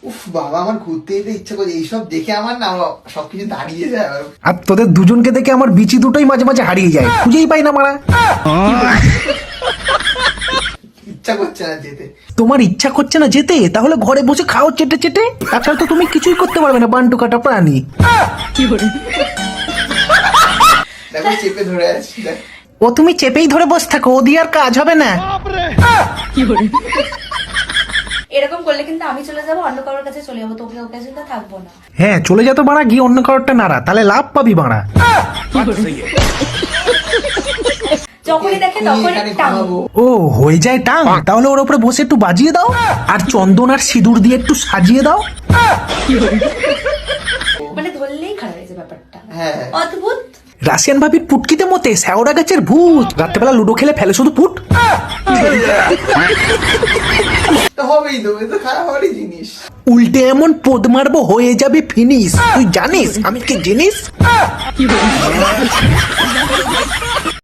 উফ বাবা, আমার ঘুরতে যেতে ইচ্ছা করে, এইসব দেখে আমার না সবকিছু দাঁড়িয়ে যায়। আর তোদের দুজনকে দেখে আমার বিচি দুটোই মাঝে মাঝে হারিয়ে যায়, খুঁজেই পাই না মারা। ইচ্ছা করছে না যেতে। তোমার ইচ্ছা করছে না যেতে? তাহলে ঘরে বসে খাও চেটে চেটে, তাছাড়া তো তুমি কিছুই করতে পারবে না, বান্টু কাটা প্রাণী। দেখো চেপে ধরে আছি, দেখ। ও তুমি চেপেই ধরে বসে থাকো, ও দিয়ে আর কাজ হবে না। এরকম করলে কিন্তু আমি চলে যাবো, অন্য কারোর কাছে চলে যাবো, তোকে ওর কাছে তো থাকবো না। হ্যাঁ চলে যেত বাড়া, গিয়ে অন্য কারোরটা নাড়া, তাহলে লাভ পাবি বাড়া। যখনই দেখে তখনই এখানে টাঙাবো। ঘুমাবো। ও হয়ে যায় টাং, তাহলে ওর উপরে বসে একটু বাজিয়ে দাও, আর চন্দন আর সিঁদুর দিয়ে একটু সাজিয়ে দাও। মানে ধরলেই খারাপ হয়েছে ব্যাপারটা। হ্যাঁ। অদ্ভুত। রাশিয়ান ভাবির পুটকিতে মতে শ্যাওড়া গাছের ভূত, রাত্রেবেলা লুডো খেলে ফেলে শুধু পুট। তো হবেই তো, এ তো খারাপ হওয়ারই জিনিস। উল্টে এমন পোদ মারবো হয়ে যাবে ফিনিশ, তুই জানিস আমি কি জিনিস?